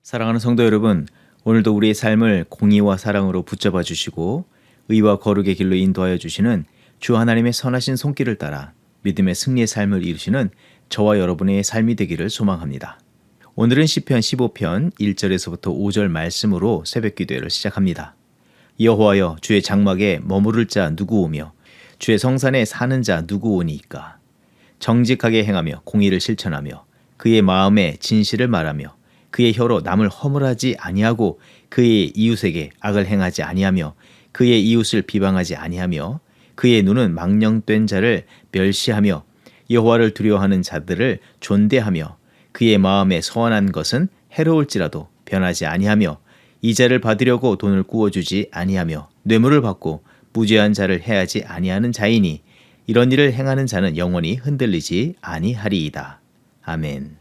사랑하는 성도 여러분, 오늘도 우리의 삶을 공의와 사랑으로 붙잡아 주시고 의와 거룩의 길로 인도하여 주시는 주 하나님의 선하신 손길을 따라 믿음의 승리의 삶을 이루시는 저와 여러분의 삶이 되기를 소망합니다. 오늘은 시편 15편 1절에서부터 5절 말씀으로 새벽 기도회를 시작합니다. 여호와여, 주의 장막에 머무를 자 누구 오며 주의 성산에 사는 자 누구 오니이까. 정직하게 행하며 공의를 실천하며 그의 마음에 진실을 말하며 그의 혀로 남을 허물하지 아니하고 그의 이웃에게 악을 행하지 아니하며 그의 이웃을 비방하지 아니하며 그의 눈은 망령된 자를 멸시하며 여호와를 두려워하는 자들을 존대하며 그의 마음에 서원한 것은 해로울지라도 변하지 아니하며 이자를 받으려고 돈을 구워주지 아니하며 뇌물을 받고 무죄한 자를 해하지 아니하는 자이니 이런 일을 행하는 자는 영원히 흔들리지 아니하리이다. 아멘.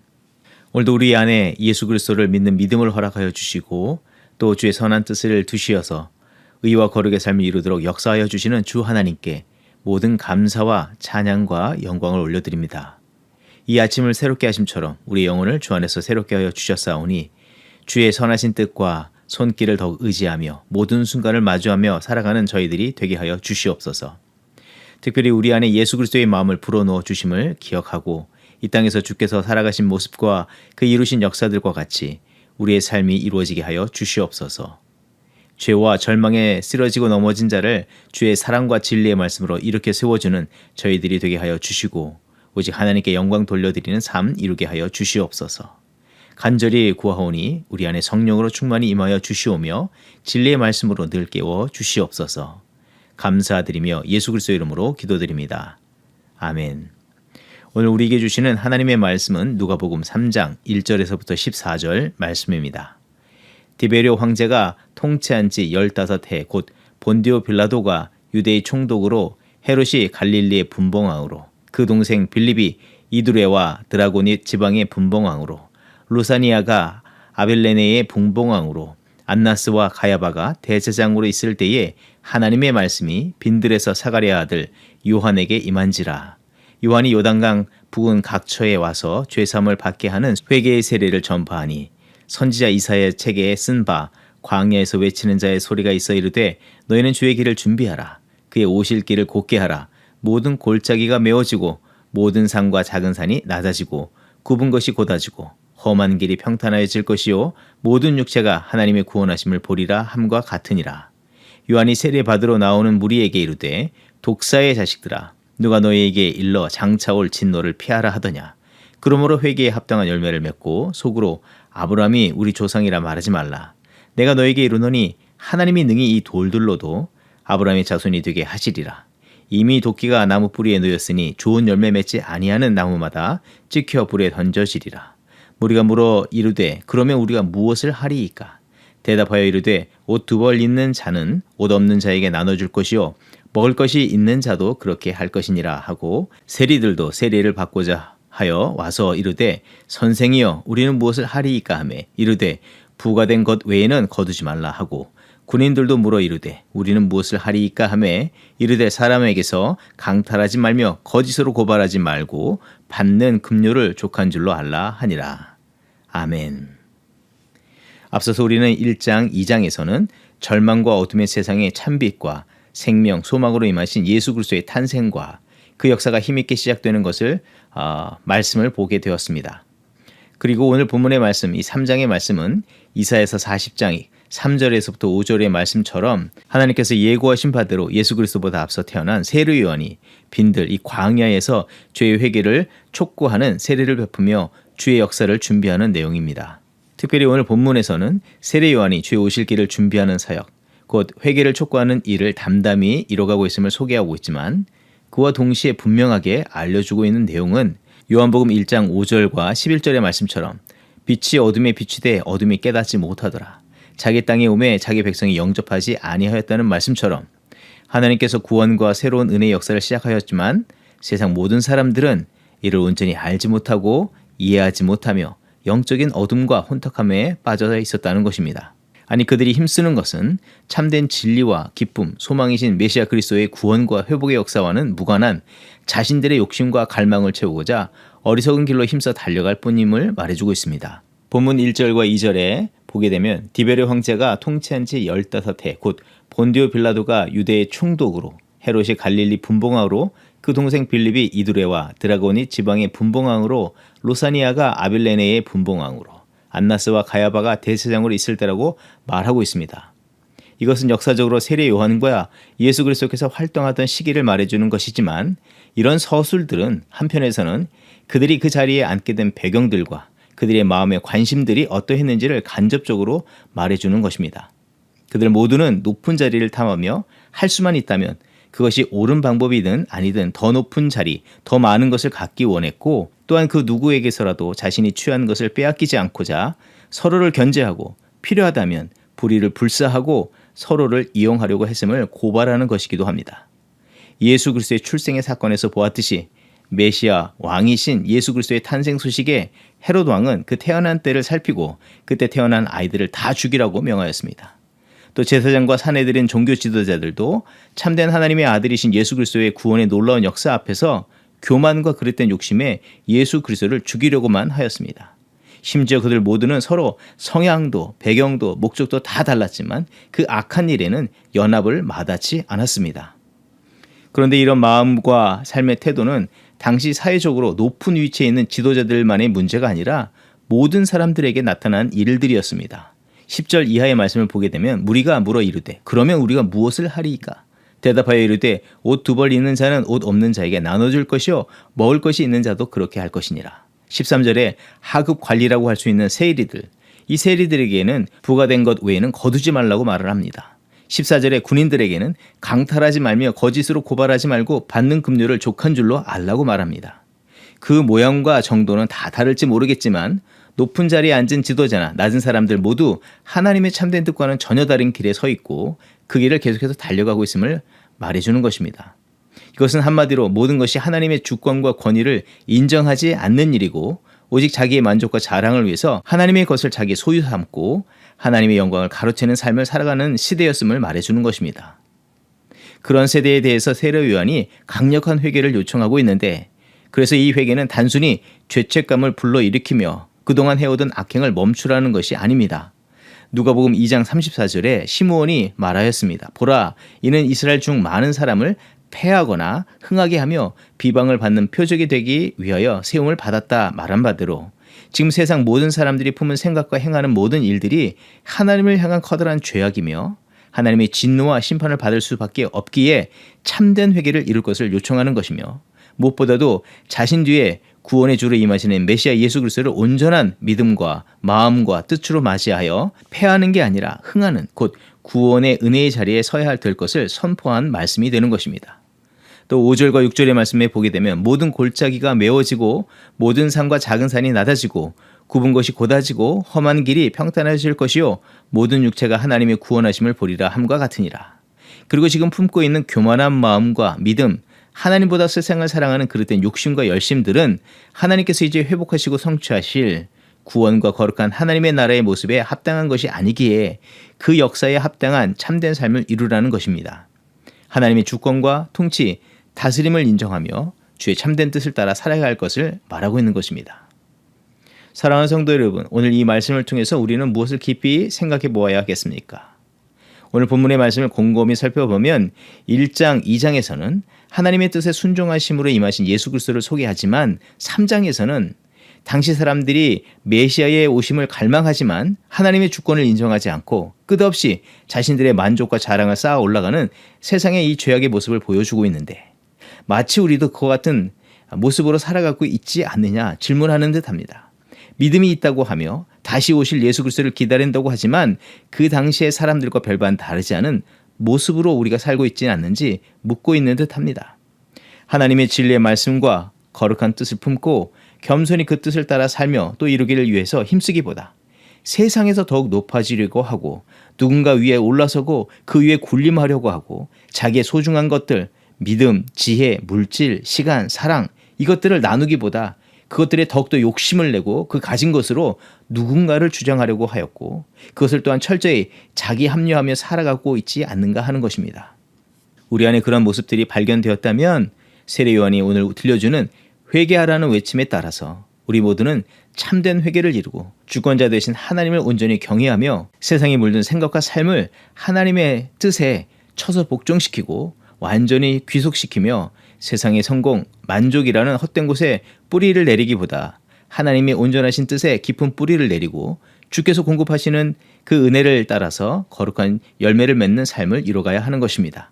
오늘도 우리 안에 예수 그리스도를 믿는 믿음을 허락하여 주시고 또 주의 선한 뜻을 두시어서 의와 거룩의 삶을 이루도록 역사하여 주시는 주 하나님께 모든 감사와 찬양과 영광을 올려드립니다. 이 아침을 새롭게 하심처럼 우리 영혼을 주 안에서 새롭게 하여 주셨사오니 주의 선하신 뜻과 손길을 더욱 의지하며 모든 순간을 마주하며 살아가는 저희들이 되게 하여 주시옵소서. 특별히 우리 안에 예수 그리스도의 마음을 불어넣어 주심을 기억하고 이 땅에서 주께서 살아가신 모습과 그 이루신 역사들과 같이 우리의 삶이 이루어지게 하여 주시옵소서. 죄와 절망에 쓰러지고 넘어진 자를 주의 사랑과 진리의 말씀으로 이렇게 세워주는 저희들이 되게 하여 주시고 오직 하나님께 영광 돌려드리는 삶 이루게 하여 주시옵소서. 간절히 구하오니 우리 안에 성령으로 충만히 임하여 주시오며 진리의 말씀으로 늘 깨워 주시옵소서. 감사드리며 예수 그리스도의 이름으로 기도드립니다. 아멘. 오늘 우리에게 주시는 하나님의 말씀은 누가복음 3장 1절에서부터 14절 말씀입니다. 디베리오 황제가 통치한 지 15해 곧 본디오 빌라도가 유대의 총독으로 헤롯이 갈릴리의 분봉왕으로 그 동생 빌립이 이두레와 드라고닛 지방의 분봉왕으로 루사니아가 아벨레네의 분봉왕으로 안나스와 가야바가 대제장으로 있을 때에 하나님의 말씀이 빈들에서 사가랴 아들 요한에게 임한지라. 요한이 요단강 부근 각처에 와서 죄사함을 받게 하는 회개의 세례를 전파하니 선지자 이사야의 책에 쓴 바 광야에서 외치는 자의 소리가 있어 이르되 너희는 주의 길을 준비하라. 그의 오실 길을 곧게 하라. 모든 골짜기가 메워지고 모든 산과 작은 산이 낮아지고 굽은 것이 곧아지고 험한 길이 평탄하여질 것이요 모든 육체가 하나님의 구원하심을 보리라 함과 같으니라. 요한이 세례 받으러 나오는 무리에게 이르되 독사의 자식들아 누가 너희에게 일러 장차올 진노를 피하라 하더냐. 그러므로 회개에 합당한 열매를 맺고 속으로 아브라함이 우리 조상이라 말하지 말라. 내가 너에게 이르노니 하나님이 능히 이 돌들로도 아브라함의 자손이 되게 하시리라. 이미 도끼가 나무 뿌리에 놓였으니 좋은 열매 맺지 아니하는 나무마다 찍혀 불에 던져지리라. 무리가 물어 이르되 그러면 우리가 무엇을 하리이까? 대답하여 이르되 옷 두 벌 있는 자는 옷 없는 자에게 나눠줄 것이요 먹을 것이 있는 자도 그렇게 할 것이니라 하고 세리들도 세례를 받고자 하여 와서 이르되 선생이여 우리는 무엇을 하리이까 하매 이르되 부과된 것 외에는 거두지 말라 하고 군인들도 물어 이르되 우리는 무엇을 하리이까 하매 이르되 사람에게서 강탈하지 말며 거짓으로 고발하지 말고 받는 급료를 족한 줄로 알라 하니라. 아멘. 앞서서 우리는 1장 2장에서는 절망과 어둠의 세상에 찬빛과 생명, 소망으로 임하신 예수 그리스도의 탄생과 그 역사가 힘있게 시작되는 것을 말씀을 보게 되었습니다. 그리고 오늘 본문의 말씀, 이 3장의 말씀은 이사야서 40장 3절에서부터 5절의 말씀처럼 하나님께서 예고하신 바대로 예수 그리스도보다 앞서 태어난 세례 요한이 빈들 이 광야에서 죄의 회개를 촉구하는 세례를 베푸며 주의 역사를 준비하는 내용입니다. 특별히 오늘 본문에서는 세례 요한이 주의 오실 길을 준비하는 사역, 곧 회개를 촉구하는 일을 담담히 이뤄가고 있음을 소개하고 있지만 그와 동시에 분명하게 알려주고 있는 내용은 요한복음 1장 5절과 11절의 말씀처럼 빛이 어둠에 비추되 어둠이 깨닫지 못하더라. 자기 땅에 오매 자기 백성이 영접하지 아니하였다는 말씀처럼 하나님께서 구원과 새로운 은혜의 역사를 시작하였지만 세상 모든 사람들은 이를 온전히 알지 못하고 이해하지 못하며 영적인 어둠과 혼탁함에 빠져 있었다는 것입니다. 아니 그들이 힘쓰는 것은 참된 진리와 기쁨, 소망이신 메시아 그리스도의 구원과 회복의 역사와는 무관한 자신들의 욕심과 갈망을 채우고자 어리석은 길로 힘써 달려갈 뿐임을 말해주고 있습니다. 본문 1절과 2절에 보게 되면 디베르 황제가 통치한 지 15해 곧 본디오 빌라도가 유대의 총독으로, 헤롯이 갈릴리 분봉왕으로, 그 동생 빌립이 이두레와 드라곤이 지방의 분봉왕으로, 로사니아가 아빌레네의 분봉왕으로, 안나스와 가야바가 대제사장으로 있을 때라고 말하고 있습니다. 이것은 역사적으로 세례 요한과 예수 그리스도께서 활동하던 시기를 말해주는 것이지만, 이런 서술들은 한편에서는 그들이 그 자리에 앉게 된 배경들과 그들의 마음의 관심들이 어떠했는지를 간접적으로 말해주는 것입니다. 그들 모두는 높은 자리를 탐하며 할 수만 있다면 그것이 옳은 방법이든 아니든 더 높은 자리, 더 많은 것을 갖기 원했고, 또한 그 누구에게서라도 자신이 취한 것을 빼앗기지 않고자 서로를 견제하고 필요하다면 불의를 불사하고 서로를 이용하려고 했음을 고발하는 것이기도 합니다. 예수 그리스도의 출생의 사건에서 보았듯이 메시아 왕이신 예수 그리스도의 탄생 소식에 헤롯 왕은 그 태어난 때를 살피고 그때 태어난 아이들을 다 죽이라고 명하였습니다. 또 제사장과 사내들인 종교 지도자들도 참된 하나님의 아들이신 예수 그리스도의 구원의 놀라운 역사 앞에서 교만과 그릇된 욕심에 예수 그리스도를 죽이려고만 하였습니다. 심지어 그들 모두는 서로 성향도 배경도 목적도 다 달랐지만 그 악한 일에는 연합을 마다치 않았습니다. 그런데 이런 마음과 삶의 태도는 당시 사회적으로 높은 위치에 있는 지도자들만의 문제가 아니라 모든 사람들에게 나타난 일들이었습니다. 10절 이하의 말씀을 보게 되면 무리가 물어 이르되 그러면 우리가 무엇을 하리이까? 대답하여 이르되 옷 2벌 있는 자는 옷 없는 자에게 나눠줄 것이요 먹을 것이 있는 자도 그렇게 할 것이니라. 13절에 하급 관리라고 할 수 있는 세리들, 이 세리들에게는 부과된 것 외에는 거두지 말라고 말을 합니다. 14절에 군인들에게는 강탈하지 말며 거짓으로 고발하지 말고 받는 급료를 족한 줄로 알라고 말합니다. 그 모양과 정도는 다 다를지 모르겠지만 높은 자리에 앉은 지도자나 낮은 사람들 모두 하나님의 참된 뜻과는 전혀 다른 길에 서 있고 그 길을 계속해서 달려가고 있음을 말해주는 것입니다. 이것은 한마디로 모든 것이 하나님의 주권과 권위를 인정하지 않는 일이고 오직 자기의 만족과 자랑을 위해서 하나님의 것을 자기 소유 삼고 하나님의 영광을 가로채는 삶을 살아가는 시대였음을 말해주는 것입니다. 그런 세대에 대해서 세례 요한이 강력한 회개를 요청하고 있는데, 그래서 이 회개는 단순히 죄책감을 불러일으키며 그동안 해오던 악행을 멈추라는 것이 아닙니다. 누가복음 2장 34절에 시므온이 말하였습니다. 보라, 이는 이스라엘 중 많은 사람을 패하거나 흥하게 하며 비방을 받는 표적이 되기 위하여 세움을 받았다 말한 바대로 지금 세상 모든 사람들이 품은 생각과 행하는 모든 일들이 하나님을 향한 커다란 죄악이며 하나님의 진노와 심판을 받을 수밖에 없기에 참된 회개를 이룰 것을 요청하는 것이며, 무엇보다도 자신 뒤에 구원의 주로 임하시는 메시아 예수 그리스도를 온전한 믿음과 마음과 뜻으로 맞이하여 패하는 게 아니라 흥하는, 곧 구원의 은혜의 자리에 서야 될 것을 선포한 말씀이 되는 것입니다. 또 5절과 6절의 말씀에 보게 되면 모든 골짜기가 메워지고 모든 산과 작은 산이 낮아지고 굽은 것이 곧아지고 험한 길이 평탄해질 것이요 모든 육체가 하나님의 구원하심을 보리라 함과 같으니라. 그리고 지금 품고 있는 교만한 마음과 믿음, 하나님보다 세상을 사랑하는 그릇된 욕심과 열심들은 하나님께서 이제 회복하시고 성취하실 구원과 거룩한 하나님의 나라의 모습에 합당한 것이 아니기에 그 역사에 합당한 참된 삶을 이루라는 것입니다. 하나님의 주권과 통치, 다스림을 인정하며 주의 참된 뜻을 따라 살아야 할 것을 말하고 있는 것입니다. 사랑하는 성도 여러분, 오늘 이 말씀을 통해서 우리는 무엇을 깊이 생각해 보아야 하겠습니까? 오늘 본문의 말씀을 곰곰이 살펴보면 1장, 2장에서는 하나님의 뜻에 순종하심으로 임하신 예수 그리스도를 소개하지만 3장에서는 당시 사람들이 메시아의 오심을 갈망하지만 하나님의 주권을 인정하지 않고 끝없이 자신들의 만족과 자랑을 쌓아 올라가는 세상의 이 죄악의 모습을 보여주고 있는데, 마치 우리도 그와 같은 모습으로 살아가고 있지 않느냐 질문하는 듯합니다. 믿음이 있다고 하며 다시 오실 예수 그리스도를 기다린다고 하지만 그 당시의 사람들과 별반 다르지 않은 모습으로 우리가 살고 있지는 않는지 묻고 있는 듯합니다. 하나님의 진리의 말씀과 거룩한 뜻을 품고 겸손히 그 뜻을 따라 살며 또 이루기를 위해서 힘쓰기보다 세상에서 더욱 높아지려고 하고 누군가 위에 올라서고 그 위에 군림하려고 하고 자기의 소중한 것들, 믿음, 지혜, 물질, 시간, 사랑, 이것들을 나누기보다 그것들에 더욱더 욕심을 내고 그 가진 것으로 누군가를 주장하려고 하였고 그것을 또한 철저히 자기 합리화하며 살아가고 있지 않는가 하는 것입니다. 우리 안에 그런 모습들이 발견되었다면 세례 요한이 오늘 들려주는 회개하라는 외침에 따라서 우리 모두는 참된 회개를 이루고 주권자 되신 하나님을 온전히 경외하며 세상에 물든 생각과 삶을 하나님의 뜻에 쳐서 복종시키고 완전히 귀속시키며 세상의 성공, 만족이라는 헛된 곳에 뿌리를 내리기보다 하나님의 온전하신 뜻에 깊은 뿌리를 내리고 주께서 공급하시는 그 은혜를 따라서 거룩한 열매를 맺는 삶을 이뤄가야 하는 것입니다.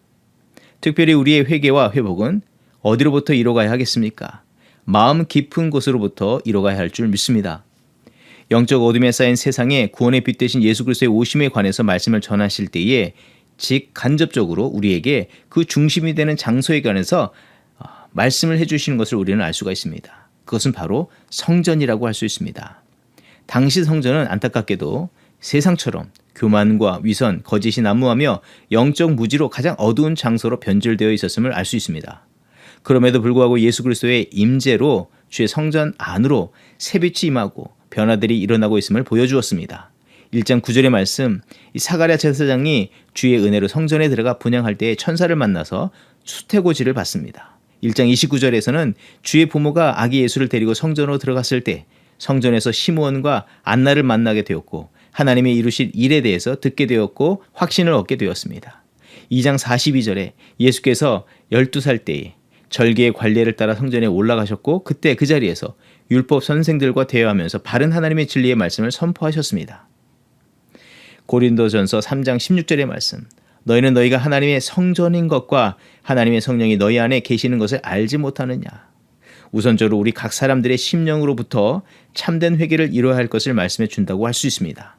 특별히 우리의 회개와 회복은 어디로부터 이뤄가야 하겠습니까? 마음 깊은 곳으로부터 이뤄가야 할 줄 믿습니다. 영적 어둠에 쌓인 세상에 구원의 빛 대신 예수 그리스도의 오심에 관해서 말씀을 전하실 때에 직간접적으로 우리에게 그 중심이 되는 장소에 관해서 말씀을 해주시는 것을 우리는 알 수가 있습니다. 그것은 바로 성전이라고 할 수 있습니다. 당시 성전은 안타깝게도 세상처럼 교만과 위선, 거짓이 난무하며 영적 무지로 가장 어두운 장소로 변질되어 있었음을 알 수 있습니다. 그럼에도 불구하고 예수 그리스도의 임재로 주의 성전 안으로 새빛이 임하고 변화들이 일어나고 있음을 보여주었습니다. 1장 9절의 말씀, 이 사가랴 제사장이 주의 은혜로 성전에 들어가 분향할 때에 천사를 만나서 수태고지를 받습니다. 1장 29절에서는 주의 부모가 아기 예수를 데리고 성전으로 들어갔을 때 성전에서 시므온과 안나를 만나게 되었고 하나님이 이루실 일에 대해서 듣게 되었고 확신을 얻게 되었습니다. 2장 42절에 예수께서 12살 때에 절기의 관례를 따라 성전에 올라가셨고 그때 그 자리에서 율법 선생들과 대화하면서 바른 하나님의 진리의 말씀을 선포하셨습니다. 고린도전서 3장 16절의 말씀, 너희는 너희가 하나님의 성전인 것과 하나님의 성령이 너희 안에 계시는 것을 알지 못하느냐. 우선적으로 우리 각 사람들의 심령으로부터 참된 회개를 이루어야 할 것을 말씀해 준다고 할 수 있습니다.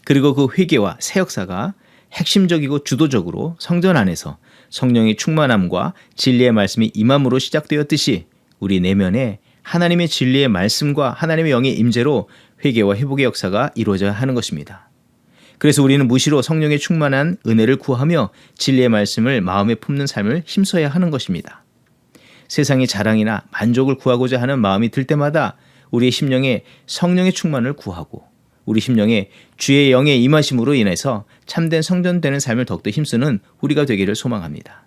그리고 그 회개와 새 역사가 핵심적이고 주도적으로 성전 안에서 성령의 충만함과 진리의 말씀이 임함으로 시작되었듯이 우리 내면에 하나님의 진리의 말씀과 하나님의 영의 임재로 회개와 회복의 역사가 이루어져야 하는 것입니다. 그래서 우리는 무시로 성령의 충만한 은혜를 구하며 진리의 말씀을 마음에 품는 삶을 힘써야 하는 것입니다. 세상의 자랑이나 만족을 구하고자 하는 마음이 들 때마다 우리의 심령에 성령의 충만을 구하고 우리 심령에 주의 영의 임하심으로 인해서 참된 성전되는 삶을 더욱더 힘쓰는 우리가 되기를 소망합니다.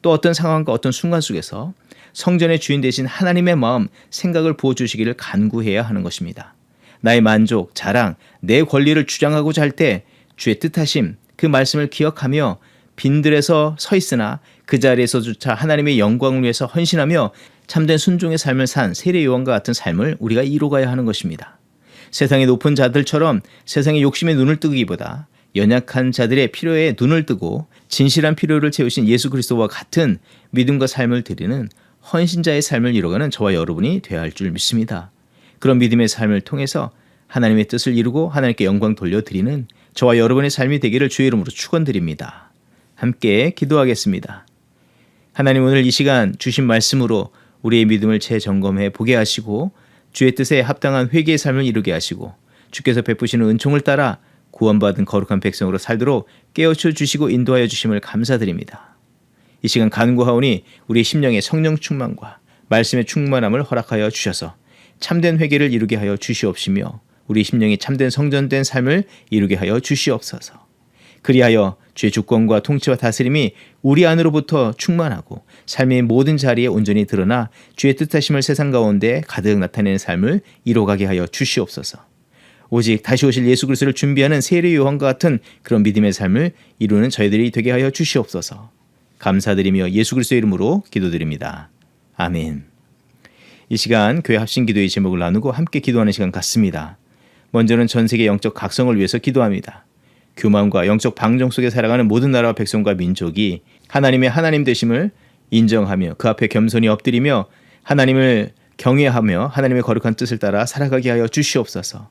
또 어떤 상황과 어떤 순간 속에서 성전의 주인 되신 하나님의 마음, 생각을 부어주시기를 간구해야 하는 것입니다. 나의 만족, 자랑, 내 권리를 주장하고자 할 때 주의 뜻하심, 그 말씀을 기억하며 빈들에서 서 있으나 그 자리에서조차 하나님의 영광을 위해서 헌신하며 참된 순종의 삶을 산 세례 요한과 같은 삶을 우리가 이루어가야 하는 것입니다. 세상의 높은 자들처럼 세상의 욕심에 눈을 뜨기보다 연약한 자들의 필요에 눈을 뜨고 진실한 필요를 채우신 예수 그리스도와 같은 믿음과 삶을 드리는 헌신자의 삶을 이뤄가는 저와 여러분이 되어야 할 줄 믿습니다. 그런 믿음의 삶을 통해서 하나님의 뜻을 이루고 하나님께 영광 돌려드리는 저와 여러분의 삶이 되기를 주의 이름으로 축원드립니다. 함께 기도하겠습니다. 하나님, 오늘 이 시간 주신 말씀으로 우리의 믿음을 재점검해 보게 하시고 주의 뜻에 합당한 회개의 삶을 이루게 하시고 주께서 베푸시는 은총을 따라 구원받은 거룩한 백성으로 살도록 깨우쳐 주시고 인도하여 주심을 감사드립니다. 이 시간 간구하오니 우리의 심령의 성령 충만과 말씀의 충만함을 허락하여 주셔서 참된 회개를 이루게 하여 주시옵시며 우리 심령이 참된 성전된 삶을 이루게 하여 주시옵소서. 그리하여 주의 주권과 통치와 다스림이 우리 안으로부터 충만하고 삶의 모든 자리에 온전히 드러나 주의 뜻하심을 세상 가운데 가득 나타내는 삶을 이뤄가게 하여 주시옵소서. 오직 다시 오실 예수 그리스도를 준비하는 세례 요한과 같은 그런 믿음의 삶을 이루는 저희들이 되게 하여 주시옵소서. 감사드리며 예수 그리스도의 이름으로 기도드립니다. 아멘. 이 시간 교회 합심 기도의 제목을 나누고 함께 기도하는 시간 같습니다. 먼저는 전 세계 영적 각성을 위해서 기도합니다. 교만과 영적 방종 속에 살아가는 모든 나라와 백성과 민족이 하나님의 하나님 되심을 인정하며 그 앞에 겸손히 엎드리며 하나님을 경외하며 하나님의 거룩한 뜻을 따라 살아가게 하여 주시옵소서.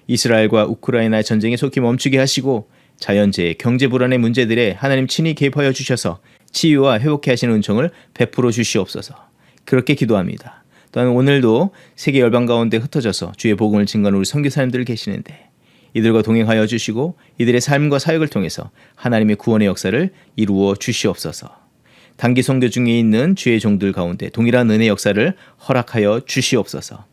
이스라엘과 우크라이나의 전쟁이 속히 멈추게 하시고 자연재해, 경제 불안의 문제들에 하나님 친히 개입하여 주셔서 치유와 회복케 하시는 은총을 베풀어 주시옵소서. 그렇게 기도합니다. 또한 오늘도 세계 열방 가운데 흩어져서 주의 복음을 증거하는 우리 선교사님들 계시는데 이들과 동행하여 주시고 이들의 삶과 사역을 통해서 하나님의 구원의 역사를 이루어 주시옵소서. 단기 선교 중에 있는 주의 종들 가운데 동일한 은혜 역사를 허락하여 주시옵소서.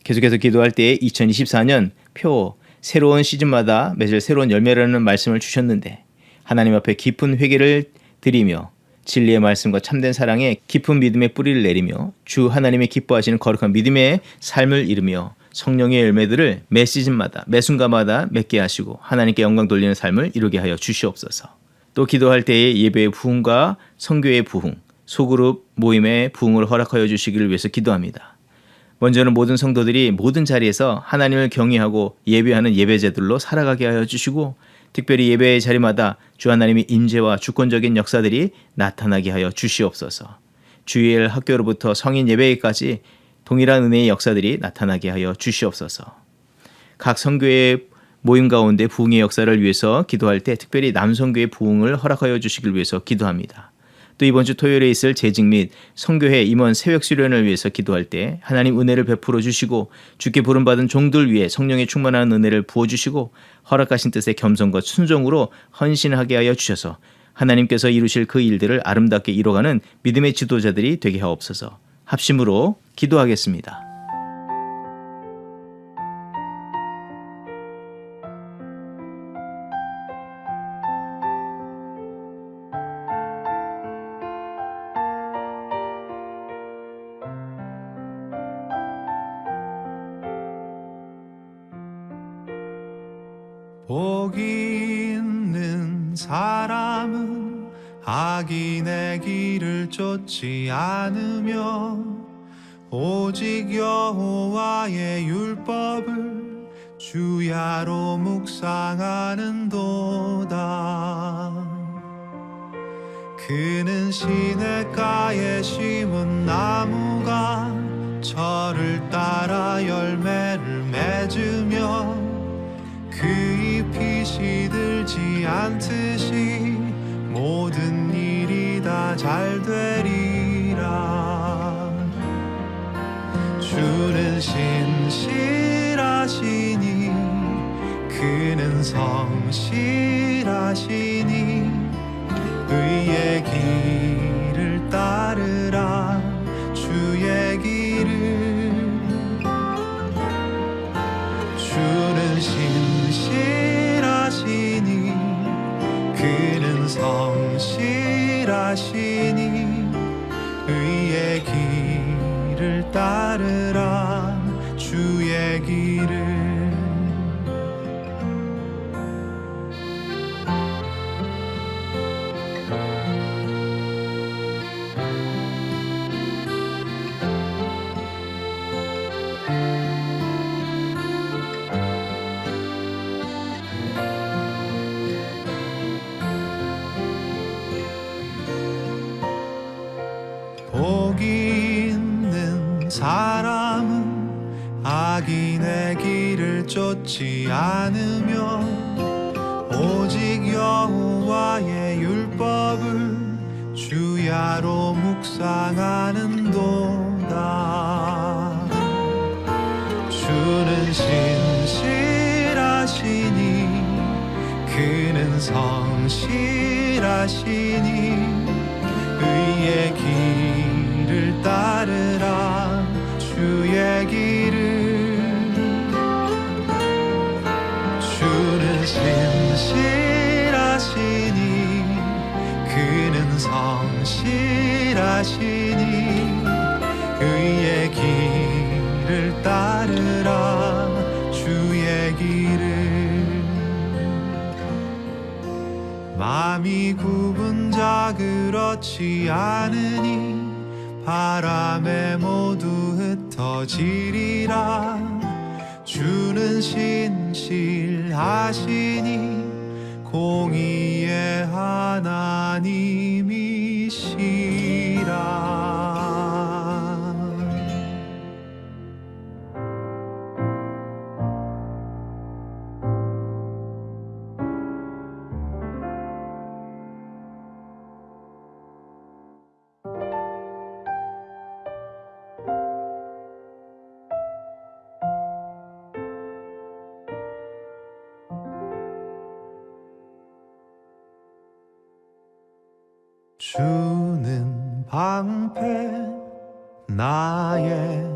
계속해서 기도할 때 2024년 표 새로운 시즌마다 맺을 새로운 열매라는 말씀을 주셨는데 하나님 앞에 깊은 회개를 드리며 진리의 말씀과 참된 사랑에 깊은 믿음의 뿌리를 내리며 주 하나님의 기뻐하시는 거룩한 믿음의 삶을 이루며 성령의 열매들을 매 시즌마다 매 순간마다 맺게 하시고 하나님께 영광 돌리는 삶을 이루게 하여 주시옵소서. 또 기도할 때에 예배의 부흥과 선교의 부흥, 소그룹 모임의 부흥을 허락하여 주시기를 위해서 기도합니다. 먼저는 모든 성도들이 모든 자리에서 하나님을 경외하고 예배하는 예배제들로 살아가게 하여 주시고 특별히 예배의 자리마다 주 하나님의 임재와 주권적인 역사들이 나타나게 하여 주시옵소서. 주일 학교로부터 성인 예배까지 동일한 은혜의 역사들이 나타나게 하여 주시옵소서. 각 선교의 모임 가운데 부흥의 역사를 위해서 기도할 때 특별히 남선교의 부흥을 허락하여 주시길 위해서 기도합니다. 또 이번 주 토요일에 있을 재직 및 선교회 임원 새벽 수련을 위해서 기도할 때 하나님 은혜를 베풀어 주시고 주께 부름받은 종들 위해 성령의 충만한 은혜를 부어주시고 허락하신 뜻에 겸손과 순종으로 헌신하게 하여 주셔서 하나님께서 이루실 그 일들을 아름답게 이뤄가는 믿음의 지도자들이 되게 하옵소서. 합심으로 기도하겠습니다. 복이 있는 사람은 악인의 길을 쫓지 않으며 오직 여호와의 율법을 주야로 묵상하는도다. 그는 시냇가에 심은 나무가 철을 따라 열매를 맺으며 그 잎이 시들지 않듯이 모든 일이 다 잘 되리라. 주는 신실하시니 그는 성실하시니 의의 길을 따르라. 주의 길을 주는 신실하시니 그는 성실하시니 의의 길을 따르라. 주의 길을 복이 있는 사람은 악인의 길을 쫓지 않으며 오직 여호와의 율법을 주야로 묵상하는도다. 주는 신실하시니 그는 성실하시니 의의 길을 따르라. 주의 길을 주는 신실하시니 그는 성실하시니 의의 길을 따르라. 주의 길을 마음이 굽은 자 그렇지 않으니 바람에 모두 흩어지리라. 주는 신실하시니 공의의 하나님이시라. 주는 방패 나의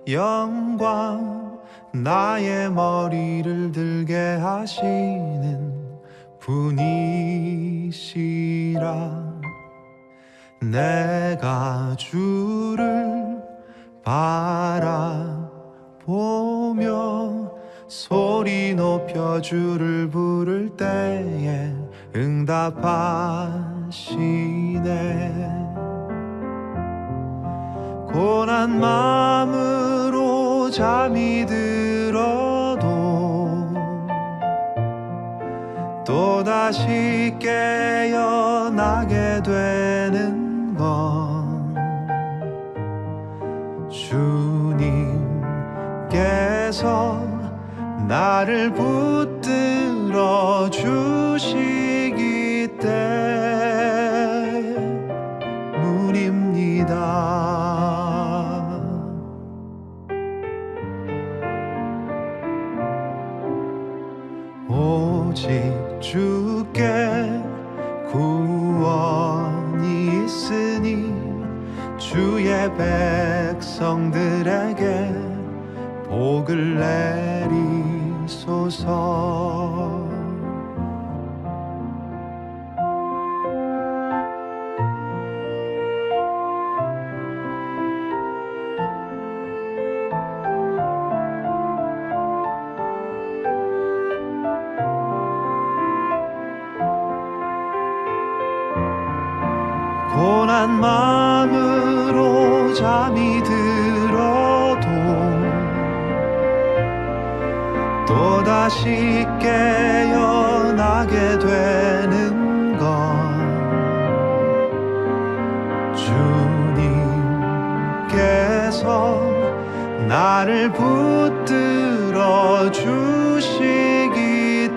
영광 나의 머리를 들게 하시는 분이시라. 내가 주를 바라보며 소리 높여 주를 부를 때에 응답하시네. 고난 마음으로 잠이 들어도 또다시 깨어나게 되는 건 주님께서 나를 붙들어 주시기 때문입니다. 오직 주께 구원이 있으니 주의 백성들에게 복을 내리소서. 고난 마음으로 잠이 들어도 또다시 깨어나게 되는 건 주님께서 나를 붙들어 주시기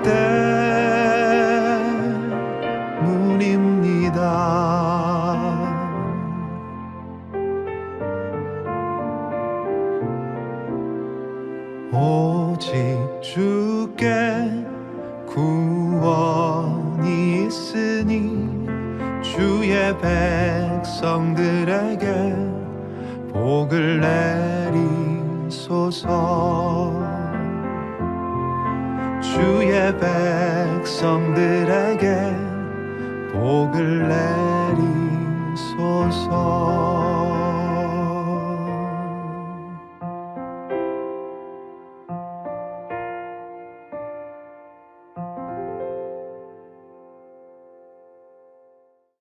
때문입니다. 오직 주께 구원이 있으니 주의 백성들에게 복을 내리소서. 주의 백성들에게 복을 내리소서.